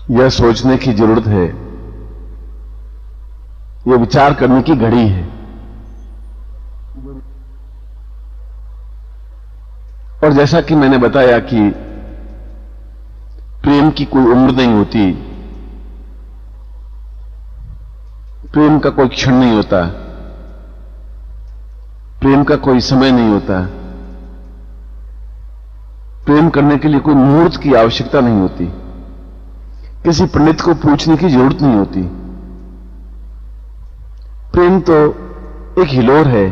यह सोचने की जरूरत है, यह विचार करने की घड़ी है। और जैसा कि मैंने बताया कि प्रेम की कोई उम्र नहीं होती, प्रेम का कोई क्षण नहीं होता, प्रेम का कोई समय नहीं होता, प्रेम करने के लिए कोई मुहूर्त की आवश्यकता नहीं होती, किसी पंडित को पूछने की जरूरत नहीं होती। प्रेम तो एक हिलोर है।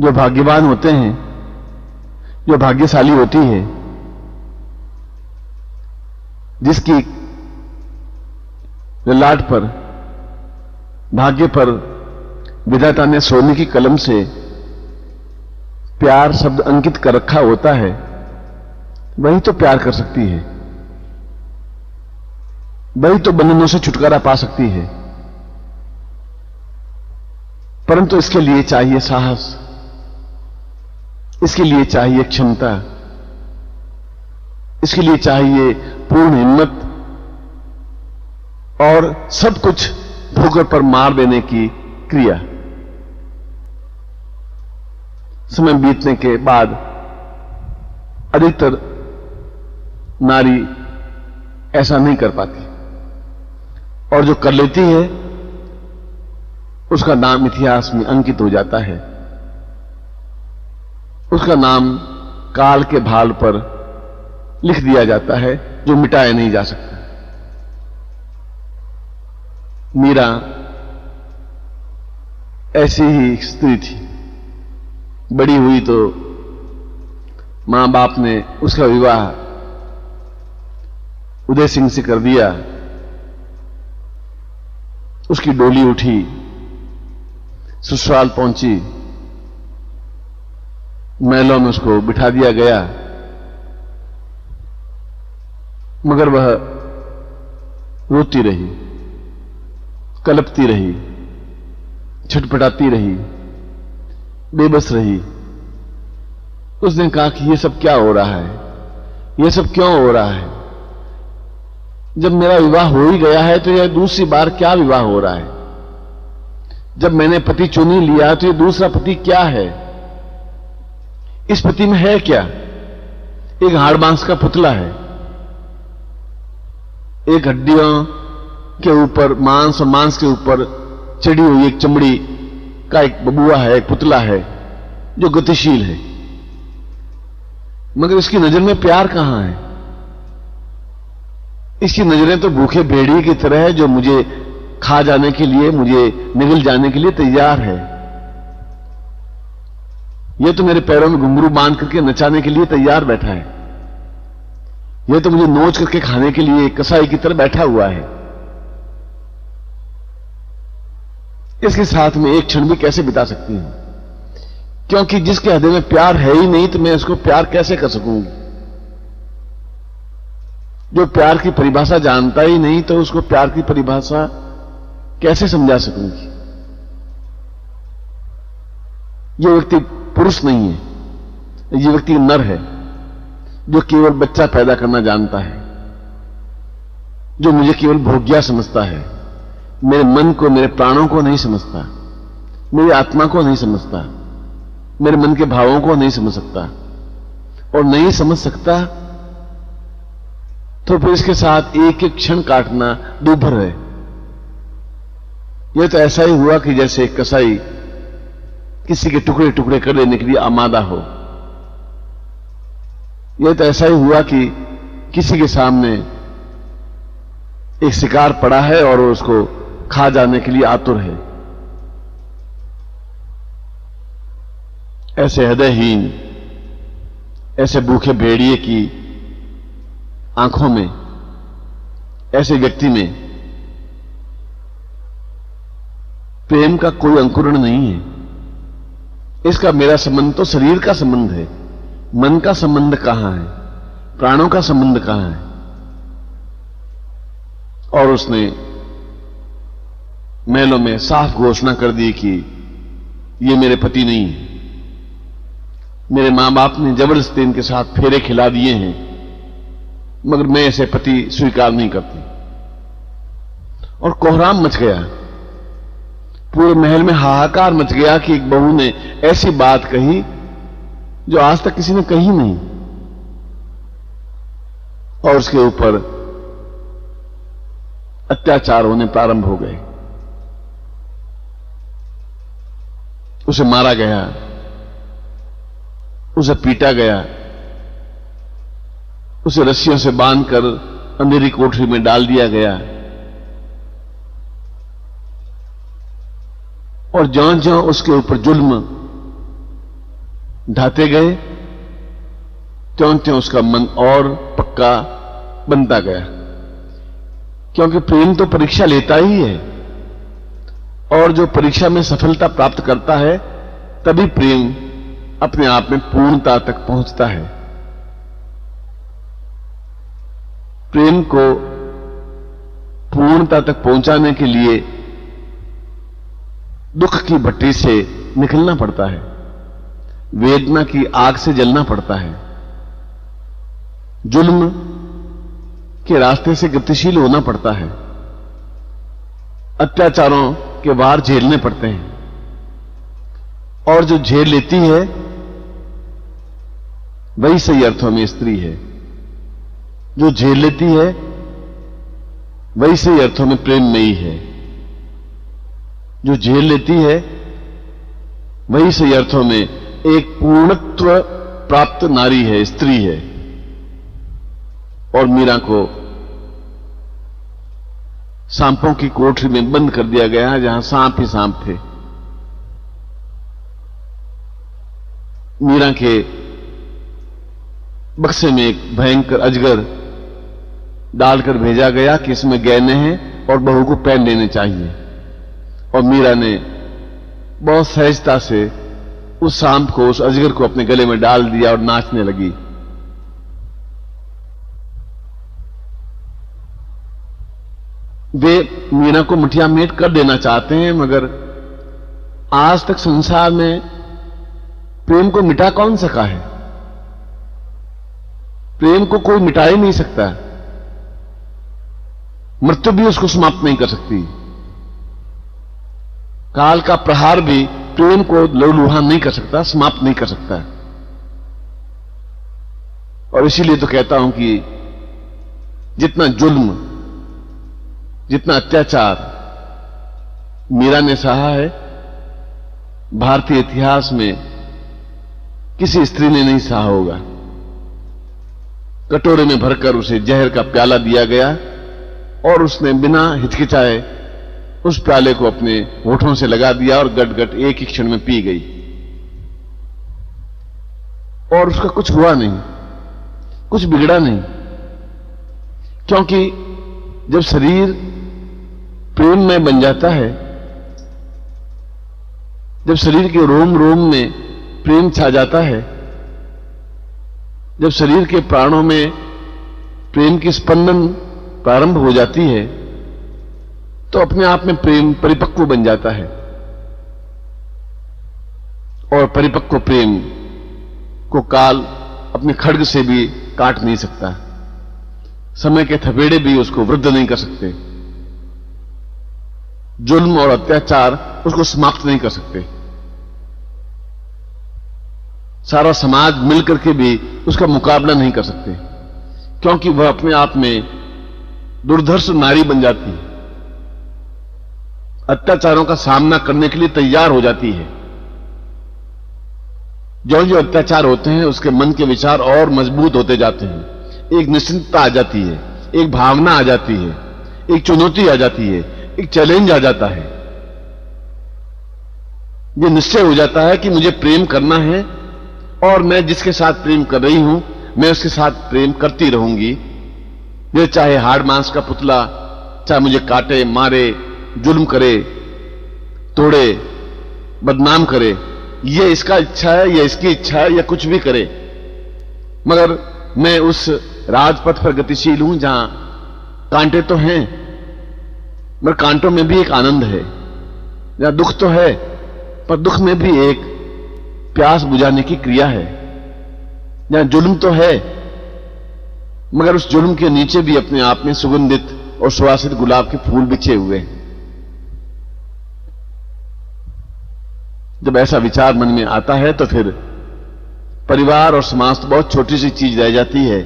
जो भाग्यवान होते हैं, जो भाग्यशाली होती है, जिसकी ललाट पर, भाग्य पर विधाता ने सोने की कलम से प्यार शब्द अंकित कर रखा होता है, वही तो प्यार कर सकती है, वही तो बंधनों से छुटकारा पा सकती है। परंतु इसके लिए चाहिए साहस, इसके लिए चाहिए क्षमता, इसके लिए चाहिए पूर्ण हिम्मत और सब कुछ ठोकर पर मार देने की क्रिया। समय बीतने के बाद अधिकतर नारी ऐसा नहीं कर पाती, और जो कर लेती है उसका नाम इतिहास में अंकित हो जाता है, उसका नाम काल के भाल पर लिख दिया जाता है, जो मिटाया नहीं जा सकता। मीरा ऐसी ही स्त्री थी। बड़ी हुई तो मां बाप ने उसका विवाह उदय सिंह से कर दिया। उसकी डोली उठी, ससुराल पहुंची, महलों में उसको बिठा दिया गया, मगर वह रोती रही, कलपती रही, छटपटाती रही, बेबस रही। उसने कहा कि यह सब क्या हो रहा है, यह सब क्यों हो रहा है? जब मेरा विवाह हो ही गया है तो यह दूसरी बार क्या विवाह हो रहा है? जब मैंने पति चुन ही लिया तो यह दूसरा पति क्या है? इस पति में है क्या? एक हाड़ मांस का पुतला है, एक हड्डियों के ऊपर मांस और मांस के ऊपर चढ़ी हुई एक चमड़ी का एक बबुआ है, एक पुतला है जो गतिशील है, मगर इसकी नजर में प्यार कहां है? इसकी नजरें तो भूखे भेड़िए की तरह है, जो मुझे खा जाने के लिए, मुझे निगल जाने के लिए तैयार है। यह तो मेरे पैरों में घुंघरू बांध करके नचाने के लिए तैयार बैठा है, यह तो मुझे नोच करके खाने के लिए कसाई की तरह बैठा हुआ है। इसके साथ में एक क्षण भी कैसे बिता सकती हूं? क्योंकि जिसके हृदय में प्यार है ही नहीं तो मैं उसको प्यार कैसे कर सकूंगी? जो प्यार की परिभाषा जानता ही नहीं तो उसको प्यार की परिभाषा कैसे समझा सकूंगी? यह व्यक्ति पुरुष नहीं है, यह व्यक्ति नर है, जो केवल बच्चा पैदा करना जानता है, जो मुझे केवल भोग्या समझता है, मेरे मन को, मेरे प्राणों को नहीं समझता, मेरी आत्मा को नहीं समझता, मेरे मन के भावों को नहीं समझ सकता, और नहीं समझ सकता तो फिर इसके साथ एक एक क्षण काटना दूभर है। यह तो ऐसा ही हुआ कि जैसे एक कसाई किसी के टुकड़े टुकड़े कर देने के लिए आमादा हो। यह तो ऐसा ही हुआ कि किसी के सामने एक शिकार पड़ा है और उसको खा जाने के लिए आतुर है। ऐसे हृदयहीन, ऐसे भूखे भेड़िए की आंखों में, ऐसे व्यक्ति में प्रेम का कोई अंकुरण नहीं है। इसका मेरा संबंध तो शरीर का संबंध है, मन का संबंध कहां है, प्राणों का संबंध कहां है? और उसने महलों में साफ घोषणा कर दी कि ये मेरे पति नहीं है। मेरे मां बाप ने जबरदस्ती इनके साथ फेरे खिला दिए हैं, मगर मैं ऐसे पति स्वीकार नहीं करती। और कोहराम मच गया, पूरे महल में हाहाकार मच गया कि एक बहू ने ऐसी बात कही जो आज तक किसी ने कही नहीं, और उसके ऊपर अत्याचार होने प्रारंभ हो गए। उसे मारा गया, उसे पीटा गया, उसे रस्सियों से बांधकर अंधेरी कोठरी में डाल दिया गया। और ज्यों ज्यों उसके ऊपर जुल्म ढाते गए, त्यों त्यों उसका मन और पक्का बनता गया। क्योंकि प्रेम तो परीक्षा लेता ही है, और जो परीक्षा में सफलता प्राप्त करता है तभी प्रेम अपने आप में पूर्णता तक पहुंचता है। प्रेम को पूर्णता तक पहुंचाने के लिए दुख की भट्टी से निकलना पड़ता है, वेदना की आग से जलना पड़ता है, जुल्म के रास्ते से गतिशील होना पड़ता है, अत्याचारों के वार झेलने पड़ते हैं। और जो झेल लेती है वही सही अर्थों में स्त्री है। जो झेल लेती है वही सही अर्थों में प्रेममयी है। जो झेल लेती है वही सही अर्थों में एक पूर्णत्व प्राप्त नारी है, स्त्री है। और मीरा को सांपों की कोठरी में बंद कर दिया गया है, जहां सांप ही सांप थे। मीरा के बक्से में एक भयंकर अजगर डालकर भेजा गया कि इसमें गहने हैं और बहू को पहन लेने चाहिए। और मीरा ने बहुत सहजता से उस सांप को, उस अजगर को अपने गले में डाल दिया और नाचने लगी। वे मीरा को मुठिया मेट कर देना चाहते हैं, मगर आज तक संसार में प्रेम को मिटा कौन सका है? प्रेम को कोई मिटा ही नहीं सकता। मृत्यु भी उसको समाप्त नहीं कर सकती। काल का प्रहार भी प्रेम को लहूलुहान नहीं कर सकता, समाप्त नहीं कर सकता। और इसीलिए तो कहता हूं कि जितना जुल्म, जितना अत्याचार मीरा ने सहा है, भारतीय इतिहास में किसी स्त्री ने नहीं सहा होगा। कटोरे में भरकर उसे जहर का प्याला दिया गया और उसने बिना हिचकिचाए उस प्याले को अपने होठों से लगा दिया और गट गट एक ही क्षण में पी गई। और उसका कुछ हुआ नहीं, कुछ बिगड़ा नहीं। क्योंकि जब शरीर प्रेम में बन जाता है, जब शरीर के रोम रोम में प्रेम छा जाता है, जब शरीर के प्राणों में प्रेम की स्पंदन प्रारंभ हो जाती है, तो अपने आप में प्रेम परिपक्व बन जाता है। और परिपक्व प्रेम को काल अपने खड्ग से भी काट नहीं सकता, समय के थपेड़े भी उसको वृद्ध नहीं कर सकते, जुल्म और अत्याचार उसको समाप्त नहीं कर सकते। सारा समाज मिलकर के भी उसका मुकाबला नहीं कर सकते, क्योंकि वह अपने आप में दुर्धर्ष नारी बन जाती है, अत्याचारों का सामना करने के लिए तैयार हो जाती है। जो जो अत्याचार होते हैं उसके मन के विचार और मजबूत होते जाते हैं। एक निश्चिंतता आ जाती है, एक भावना आ जाती है, एक चुनौती आ जाती है, एक चैलेंज आ जाता है। ये निश्चय हो जाता है कि मुझे प्रेम करना है और मैं जिसके साथ प्रेम कर रही हूं मैं उसके साथ प्रेम करती रहूंगी। ये चाहे हाड़ मांस का पुतला, चाहे मुझे काटे, मारे, जुल्म करे, तोड़े, बदनाम करे, ये इसका इच्छा है या इसकी इच्छा है या कुछ भी करे, मगर मैं उस राजपथ पर गतिशील हूं जहां कांटे तो हैं मगर कांटों में भी एक आनंद है, जहां दुख तो है पर दुख में भी एक प्यास बुझाने की क्रिया है, जहां जुल्म तो है मगर उस जुल्म के नीचे भी अपने आप में सुगंधित और सुवासित गुलाब के फूल बिछे हुए हैं। जब ऐसा विचार मन में आता है तो फिर परिवार और समाज तो बहुत छोटी सी चीज रह जाती है।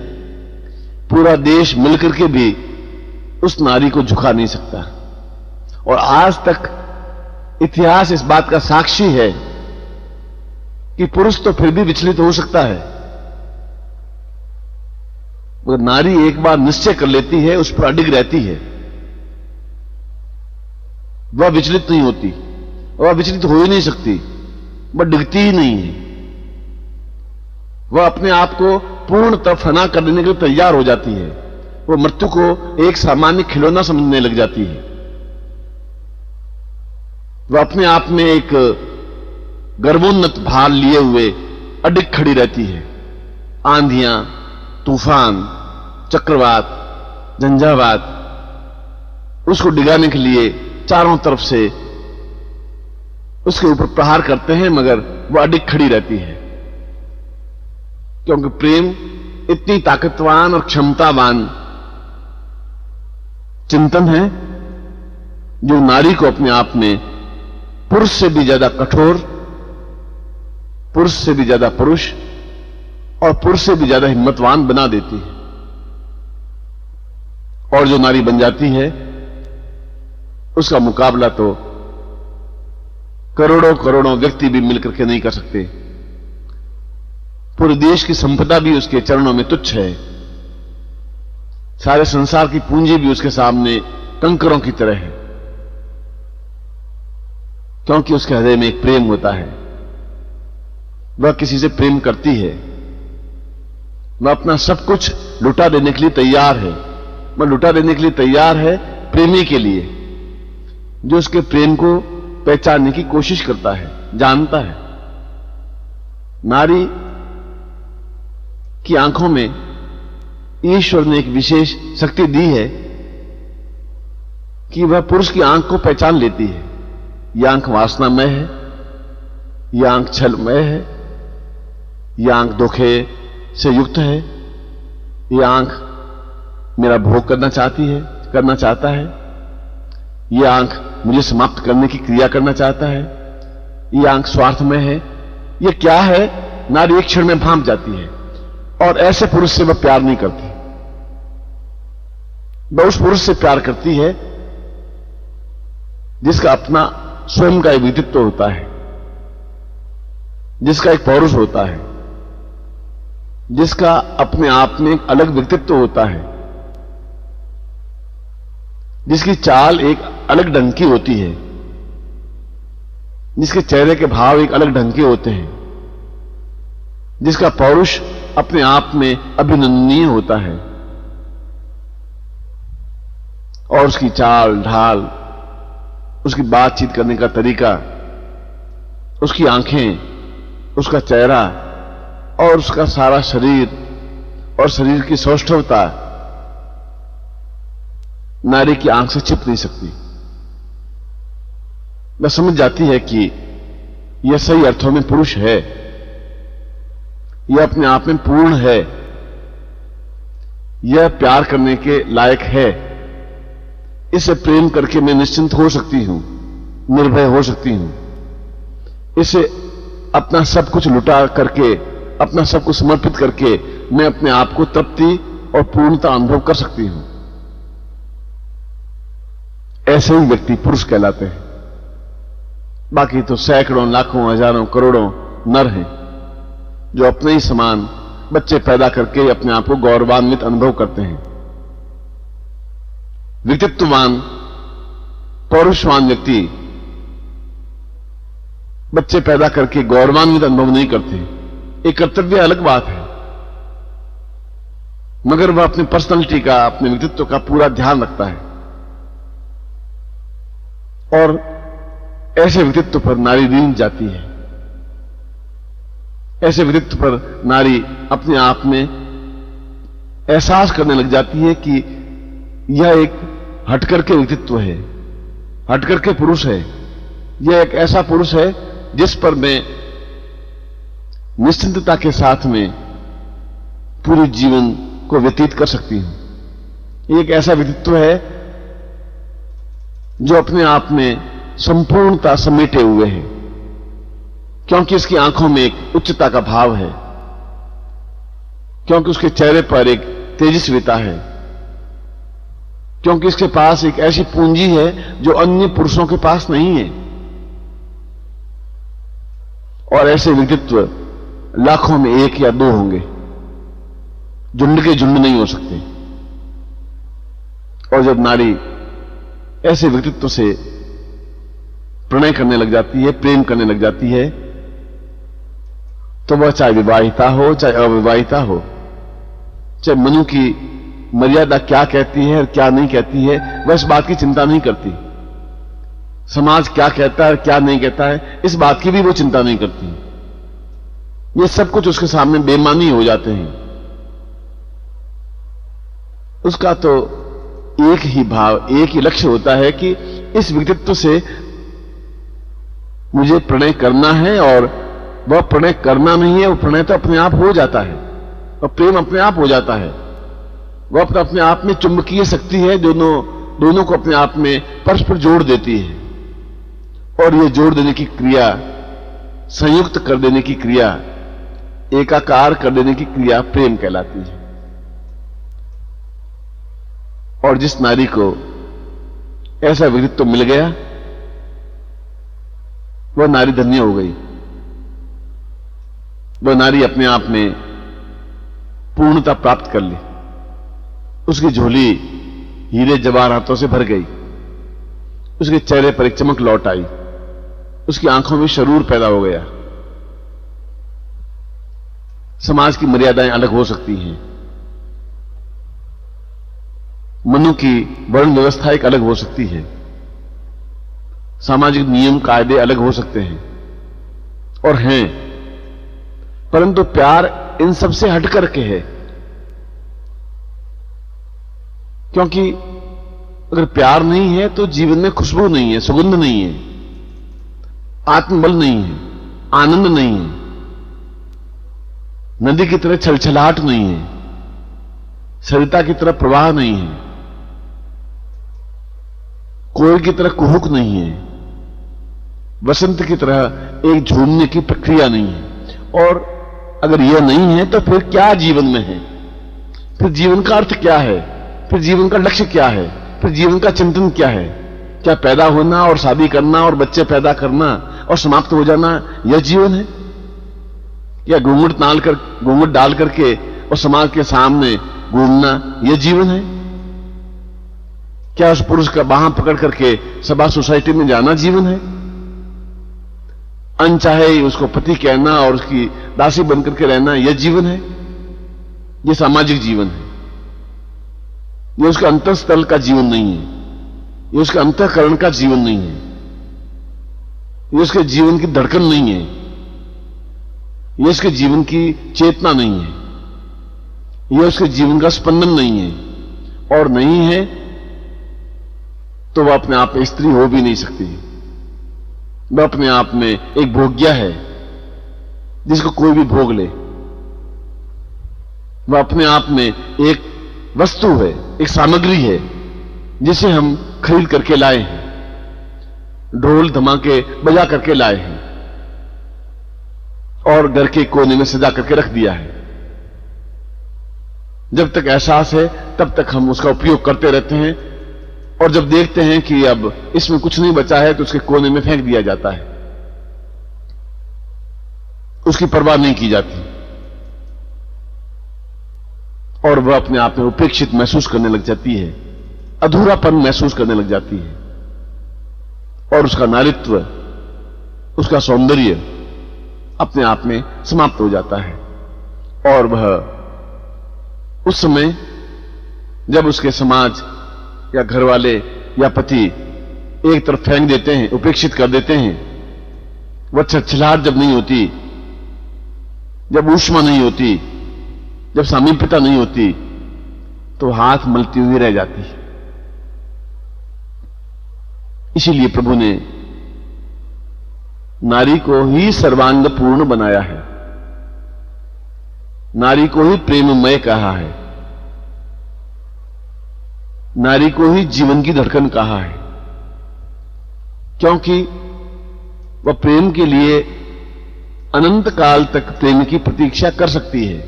पूरा देश मिलकर के भी उस नारी को झुका नहीं सकता। और आज तक इतिहास इस बात का साक्षी है कि पुरुष तो फिर भी विचलित हो सकता है, मगर नारी एक बार निश्चय कर लेती है, उस पर अडिग रहती है, वह विचलित नहीं होती, वह विचलित हो ही नहीं सकती, वह डिगती ही नहीं है। वह अपने आप को पूर्णतः फना कर देने के लिए तैयार हो जाती है। वह मृत्यु को एक सामान्य खिलौना समझने लग जाती है। वह अपने आप में एक गर्वोन्नत भार लिए हुए अडिग खड़ी रहती है। आंधियां, तूफान, चक्रवात, झंझावात उसको डिगाने के लिए चारों तरफ से उसके ऊपर प्रहार करते हैं, मगर वह अडिग खड़ी रहती है, क्योंकि प्रेम इतनी ताकतवान और क्षमतावान चिंतन है जो नारी को अपने आप में पुरुष से भी ज्यादा कठोर, पुरुष से भी ज्यादा पुरुष और पुरुष से भी ज्यादा हिम्मतवान बना देती है। और जो नारी बन जाती है उसका मुकाबला तो करोड़ों करोड़ों व्यक्ति भी मिलकर के नहीं कर सकते। पूरे देश की संपदा भी उसके चरणों में तुच्छ है। सारे संसार की पूंजी भी उसके सामने कंकरों की तरह है, क्योंकि उसके हृदय में एक प्रेम होता है। वह किसी से प्रेम करती है, वह अपना सब कुछ लुटा देने के लिए तैयार है। वह लुटा देने के लिए तैयार है प्रेमी के लिए, जो उसके प्रेम को पहचानने की कोशिश करता है, जानता है। नारी की आंखों में ईश्वर ने एक विशेष शक्ति दी है कि वह पुरुष की आंख को पहचान लेती है। यह आंख वासनामय है, यह आंख छलमय है, यह आंख धोखे से युक्त है, यह आंख मेरा भोग करना चाहता है, यह आंख मुझे समाप्त करने की क्रिया करना चाहता है, यह आंख स्वार्थमय है। यह क्या है, नारी एक क्षण में भांप जाती है और ऐसे पुरुष से वह प्यार नहीं करती। वह उस पुरुष से प्यार करती है जिसका अपना स्वयं का एक व्यक्तित्व होता है, जिसका एक पौरुष होता है, जिसका अपने आप में एक अलग व्यक्तित्व होता है, जिसकी चाल एक अलग ढंग की होती है, जिसके चेहरे के भाव एक अलग ढंग के होते हैं, जिसका पौरुष अपने आप में अभिनंदनीय होता है और उसकी चाल ढाल, उसकी बातचीत करने का तरीका, उसकी आंखें, उसका चेहरा और उसका सारा शरीर और शरीर की सौष्ठवता नारी की आंख से छिप नहीं सकती। वह समझ जाती है कि यह सही अर्थों में पुरुष है, यह अपने आप में पूर्ण है, यह प्यार करने के लायक है, इसे प्रेम करके मैं निश्चिंत हो सकती हूं, निर्भय हो सकती हूं, इसे अपना सब कुछ लुटा करके, अपना सब कुछ समर्पित करके मैं अपने आप को तृप्ति और पूर्णता अनुभव कर सकती हूं। ऐसे ही व्यक्ति पुरुष कहलाते हैं। बाकी तो सैकड़ों, लाखों, हजारों, करोड़ों नर हैं जो अपने ही समान बच्चे पैदा करके अपने आप को गौरवान्वित अनुभव करते हैं। व्यक्तित्ववान, पौरुषवान व्यक्ति बच्चे पैदा करके गौरवान्वित अनुभव नहीं करते। एक कर्तव्य अलग बात है, मगर वह अपनी पर्सनालिटी का, अपने व्यक्तित्व का पूरा ध्यान रखता है। और ऐसे व्यक्तित्व पर नारी रींझ जाती है। ऐसे व्यक्तित्व पर नारी अपने आप में एहसास करने लग जाती है कि यह एक हटकर के व्यक्तित्व है, हटकर के पुरुष है। यह एक ऐसा पुरुष है जिस पर मैं निश्चिंतता के साथ में पूरी जीवन को व्यतीत कर सकती हूं। एक ऐसा व्यक्तित्व है जो अपने आप में संपूर्णता समेटे हुए है, क्योंकि इसकी आंखों में एक उच्चता का भाव है, क्योंकि उसके चेहरे पर एक तेजस्विता है, क्योंकि इसके पास एक ऐसी पूंजी है जो अन्य पुरुषों के पास नहीं है। और ऐसे व्यक्तित्व लाखों में एक या दो होंगे, झुंड के झुंड नहीं हो सकते। और जब नारी ऐसे व्यक्तित्व से प्रणय करने लग जाती है, प्रेम करने लग जाती है, तो वह चाहे विवाहिता हो चाहे अविवाहिता हो, चाहे मनु की मर्यादा क्या कहती है और क्या नहीं कहती है, वह इस बात की चिंता नहीं करती। समाज क्या कहता है क्या नहीं कहता है, इस बात की भी वो चिंता नहीं करती। ये सब कुछ उसके सामने बेमानी हो जाते हैं। उसका तो एक ही भाव, एक ही लक्ष्य होता है कि इस व्यक्तित्व से मुझे प्रणय करना है, और वह प्रणय करना नहीं है, वो प्रणय तो अपने आप हो जाता है, और प्रेम अपने आप हो जाता है। वह अपने आप में चुंबकीय शक्ति है, दोनों को अपने आप में परस्पर जोड़ देती है। और यह जोड़ देने की क्रिया, संयुक्त कर देने की क्रिया, एकाकार कर देने की क्रिया प्रेम कहलाती है। और जिस नारी को ऐसा व्यक्तित्व मिल गया, वह नारी धन्य हो गई। वह नारी अपने आप में पूर्णता प्राप्त कर ली। उसकी झोली हीरे जवाहरातों से भर गई। उसके चेहरे पर एक चमक लौट आई। उसकी आंखों में शरूर पैदा हो गया। समाज की मर्यादाएं अलग हो सकती हैं, मनु की वर्ण व्यवस्था एक अलग हो सकती है, सामाजिक नियम कायदे अलग हो सकते हैं और हैं, परंतु प्यार इन सब से हट करके है। क्योंकि अगर प्यार नहीं है तो जीवन में खुशबू नहीं है, सुगंध नहीं है, आत्मबल नहीं है, आनंद नहीं है, नदी की तरह छलछलाहट नहीं है, सरिता की तरह प्रवाह नहीं है, कोयल की तरह कुहुक नहीं है, वसंत की तरह एक झूमने की प्रक्रिया नहीं है। और अगर यह नहीं है तो फिर क्या जीवन में है? फिर जीवन का अर्थ क्या है? फिर जीवन का लक्ष्य क्या है? फिर जीवन का चिंतन क्या है? क्या पैदा होना और शादी करना और बच्चे पैदा करना और समाप्त हो जाना यह जीवन है? या घूंघट डाल करके और समाज के सामने घूमना यह जीवन है? क्या उस पुरुष का बाहां पकड़ करके सभा सोसाइटी में जाना जीवन है? अनचाहे उसको पति कहना और उसकी दासी बनकर के रहना यह जीवन है? यह सामाजिक जीवन है। यह उसके अंतःस्थल का जीवन नहीं है, यह उसके अंतःकरण का जीवन नहीं है, यह उसके जीवन की धड़कन नहीं है, यह उसके जीवन की चेतना नहीं है, यह उसके जीवन का स्पंदन नहीं है। और नहीं है तो वह अपने आप में स्त्री हो भी नहीं सकती। वह अपने आप में एक भोग्या है जिसको कोई भी भोग ले। वह अपने आप में एक वस्तु है, एक सामग्री है जिसे हम खरीद करके लाए हैं, ढोल धमाके बजा करके लाए हैं और घर के कोने में सजा करके रख दिया है। जब तक एहसास है तब तक हम उसका उपयोग करते रहते हैं, और जब देखते हैं कि अब इसमें कुछ नहीं बचा है तो उसके कोने में फेंक दिया जाता है। उसकी परवाह नहीं की जाती और वह अपने आप में उपेक्षित महसूस करने लग जाती है, अधूरापन महसूस करने लग जाती है, और उसका नारीत्व, उसका सौंदर्य अपने आप में समाप्त हो जाता है। और वह उस समय जब उसके समाज या घर वाले या पति एक तरफ फेंक देते हैं, उपेक्षित कर देते हैं, वह छलछलाहट जब नहीं होती, जब ऊष्मा नहीं होती, जब सामीप्यता नहीं होती, तो हाथ मलती हुई रह जाती है। इसीलिए प्रभु ने नारी को ही सर्वांग पूर्ण बनाया है, नारी को ही प्रेममय कहा है, नारी को ही जीवन की धड़कन कहा है, क्योंकि वह प्रेम के लिए अनंत काल तक प्रेम की प्रतीक्षा कर सकती है।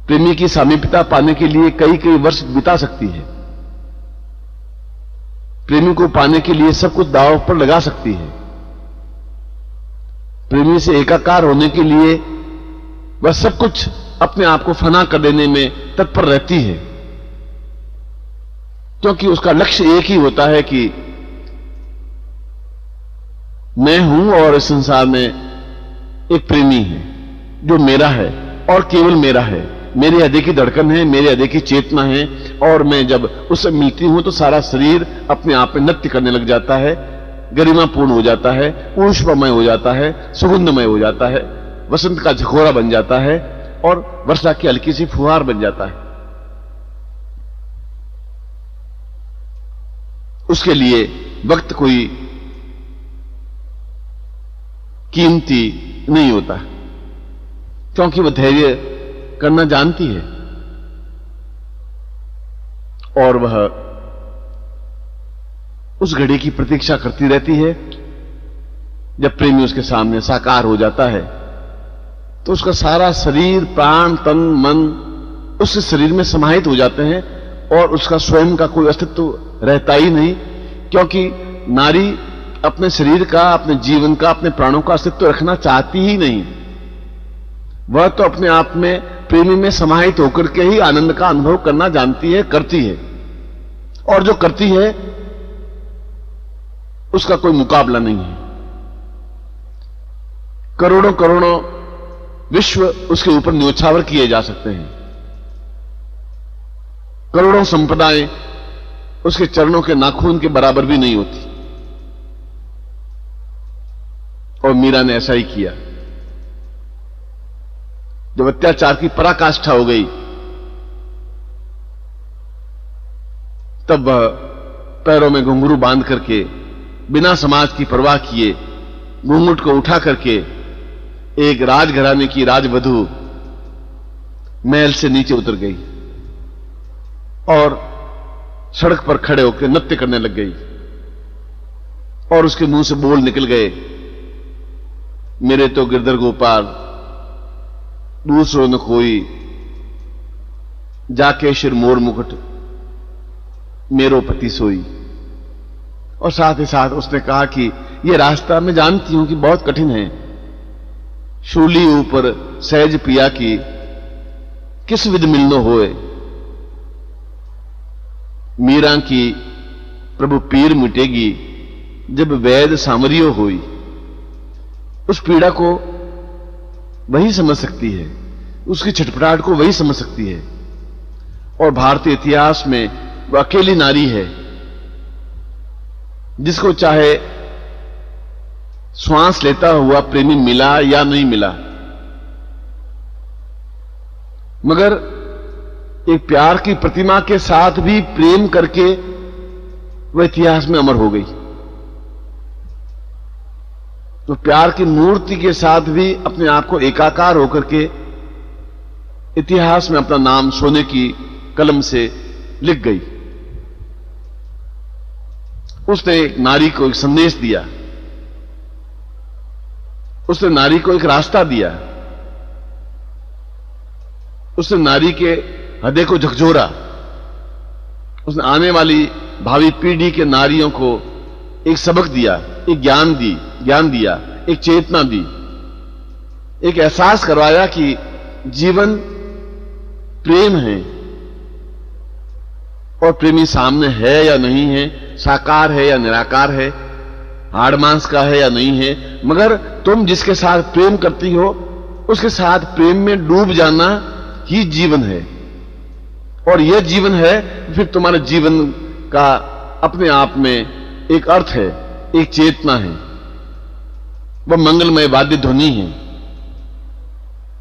प्रेमी की सामीप्यता पाने के लिए कई कई वर्ष बिता सकती है। प्रेमी को पाने के लिए सब कुछ दांव पर लगा सकती है। प्रेमी से एकाकार होने के लिए वह सब कुछ अपने आप को फना कर देने में तत्पर रहती है, क्योंकि उसका लक्ष्य एक ही होता है कि मैं हूं और इस संसार में एक प्रेमी है जो मेरा है और केवल मेरा है, मेरे हृदय की धड़कन है, मेरे हृदय की चेतना है। और मैं जब उससे मिलती हूं तो सारा शरीर अपने आप में नृत्य करने लग जाता है, गरिमापूर्ण हो जाता है, ऊष्ममय हो जाता है, सुगंधमय हो जाता है, वसंत का झकोरा बन जाता है और वर्षा की हल्की सी फुहार बन जाता है। उसके लिए वक्त कोई कीमती नहीं होता, क्योंकि वह धैर्य करना जानती है और वह उस घड़ी की प्रतीक्षा करती रहती है जब प्रेमी उसके सामने साकार हो जाता है। तो उसका सारा शरीर, प्राण, तन, मन उस शरीर में समाहित हो जाते हैं और उसका स्वयं का कोई अस्तित्व रहता ही नहीं, क्योंकि नारी अपने शरीर का, अपने जीवन का, अपने प्राणों का अस्तित्व रखना चाहती ही नहीं। वह तो अपने आप में प्रेमी में समाहित होकर के ही आनंद का अनुभव करना जानती है, करती है, और जो करती है उसका कोई मुकाबला नहीं है। करोड़ों करोड़ों विश्व उसके ऊपर न्योछावर किए जा सकते हैं, करोड़ों संपदाएं उसके चरणों के नाखून के बराबर भी नहीं होती। और मीरा ने ऐसा ही किया। जब अत्याचार की पराकाष्ठा हो गई तब वह पैरों में घुंघरू बांध करके, बिना समाज की परवाह किए, घूंघट को उठा करके एक राजघराने की राजवधू महल से नीचे उतर गई और सड़क पर खड़े होकर नृत्य करने लग गई और उसके मुंह से बोल निकल गए, मेरे तो गिरधर गोपाल दूसरों न कोई, जाके शिर मोर मुकुट मेरो पति सोई। और साथ ही साथ उसने कहा कि यह रास्ता मैं जानती हूं कि बहुत कठिन है, शूली ऊपर सहज पिया की किस विध मिलनो होए, मीरा की प्रभु पीर मिटेगी जब वैद सामरियो होई। उस पीड़ा को वही समझ सकती है, उसकी छटपटाहट को वही समझ सकती है। और भारतीय इतिहास में वह अकेली नारी है जिसको चाहे श्वास लेता हुआ प्रेमी मिला या नहीं मिला, मगर एक प्यार की प्रतिमा के साथ भी प्रेम करके वह इतिहास में अमर हो गई। तो प्यार की मूर्ति के साथ भी अपने आप को एकाकार होकर के इतिहास में अपना नाम सोने की कलम से लिख गई। उसने एक नारी को एक संदेश दिया, उसने नारी को एक रास्ता दिया, उसने नारी के हृदय को झकझोरा, उसने आने वाली भावी पीढ़ी के नारियों को एक सबक दिया, एक ज्ञान दिया, एक चेतना दी, एक एहसास करवाया कि जीवन प्रेम है और प्रेमी सामने है या नहीं है, साकार है या निराकार है, हाड़ मांस का है या नहीं है, मगर तुम जिसके साथ प्रेम करती हो उसके साथ प्रेम में डूब जाना ही जीवन है। और यह जीवन है फिर तुम्हारे जीवन का अपने आप में एक अर्थ है, एक चेतना है, वह मंगलमय वाद्य ध्वनि है।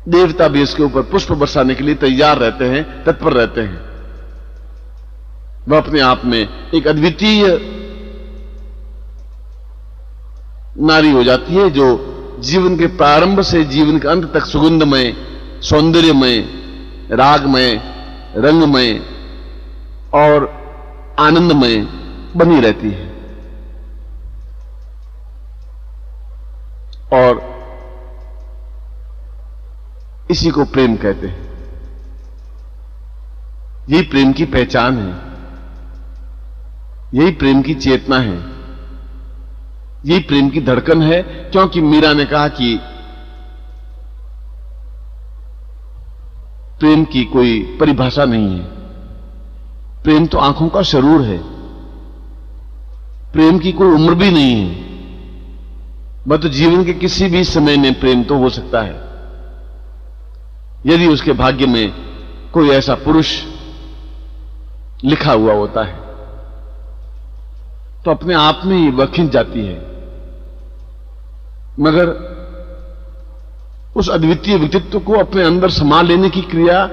देवता भी इसके ऊपर पुष्प बरसाने के लिए तैयार रहते हैं, तत्पर रहते हैं। वह अपने आप में एक अद्वितीय नारी हो जाती है जो जीवन के प्रारंभ से जीवन के अंत तक सुगंधमय, सौंदर्यमय, रागमय, रंगमय और आनंदमय बनी रहती है। और इसी को प्रेम कहते हैं। यही प्रेम की पहचान है, यही प्रेम की चेतना है, यही प्रेम की धड़कन है। क्योंकि मीरा ने कहा कि प्रेम की कोई परिभाषा नहीं है, प्रेम तो आंखों का शरूर है, प्रेम की कोई उम्र भी नहीं है। वह तो जीवन के किसी भी समय में प्रेम तो हो सकता है, यदि उसके भाग्य में कोई ऐसा पुरुष लिखा हुआ होता है तो अपने आप में ही वह खिंच जाती है। मगर उस अद्वितीय व्यक्तित्व को अपने अंदर समा लेने की क्रिया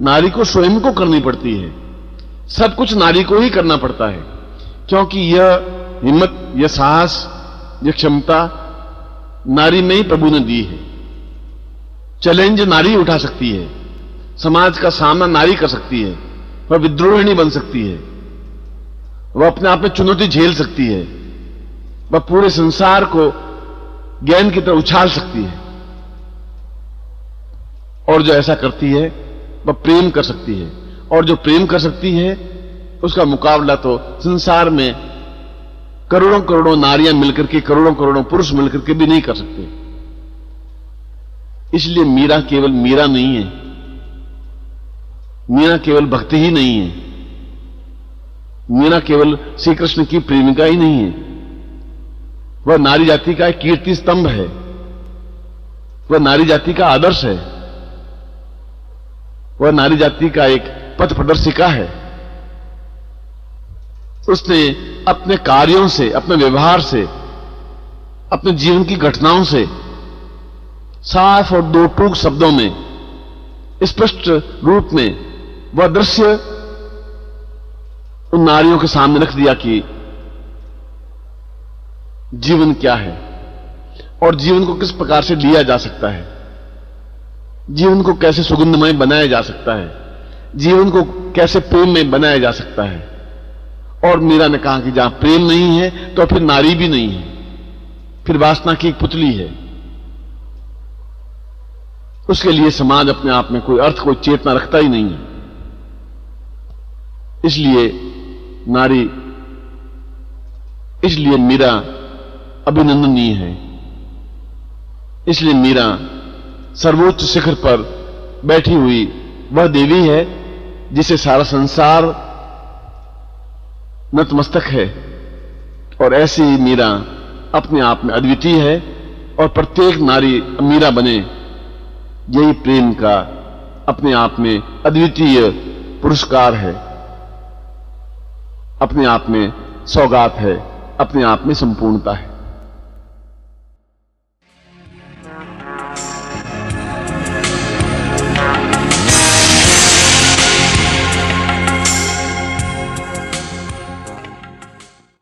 नारी को स्वयं को करनी पड़ती है। सब कुछ नारी को ही करना पड़ता है, क्योंकि यह हिम्मत, यह साहस, यह क्षमता नारी में ही प्रभु ने दी है। चैलेंज नारी उठा सकती है, समाज का सामना नारी कर सकती है, वह विद्रोहिणी बन सकती है, वह अपने आप में चुनौती झेल सकती है, वह पूरे संसार को ज्ञान की तरफ उछाल सकती है। और जो ऐसा करती है वह प्रेम कर सकती है, और जो प्रेम कर सकती है उसका मुकाबला तो संसार में करोड़ों करोड़ों नारियां मिलकर के, करोड़ों करोड़ों पुरुष मिलकर के भी नहीं कर सकते। इसलिए मीरा केवल मीरा नहीं है, मीरा केवल भक्ति ही नहीं है, मीरा केवल श्री कृष्ण की प्रेमिका ही नहीं है, वह नारी जाति का एक कीर्ति स्तंभ है, वह नारी जाति का आदर्श है, वह नारी जाति का एक पथ प्रदर्शिका है। उसने अपने कार्यों से, अपने व्यवहार से, अपने जीवन की घटनाओं से साफ और दो टूक शब्दों में, स्पष्ट रूप में वह दृश्य उन नारियों के सामने रख दिया कि जीवन क्या है और जीवन को किस प्रकार से लिया जा सकता है, जीवन को कैसे सुगंधमय बनाया जा सकता है, जीवन को कैसे प्रेम में बनाया जा सकता है। और मीरा ने कहा कि जहां प्रेम नहीं है तो फिर नारी भी नहीं है, फिर वासना की एक पुतली है। उसके लिए समाज अपने आप में कोई अर्थ, कोई चेतना रखता ही नहीं है। इसलिए नारी, इसलिए मीरा अभिनंदनीय है, इसलिए मीरा सर्वोच्च शिखर पर बैठी हुई वह देवी है जिसे सारा संसार नतमस्तक है। और ऐसी मीरा अपने आप में अद्वितीय है, और प्रत्येक नारी मीरा बने, यही प्रेम का अपने आप में अद्वितीय पुरस्कार है, अपने आप में सौगात है, अपने आप में संपूर्णता है।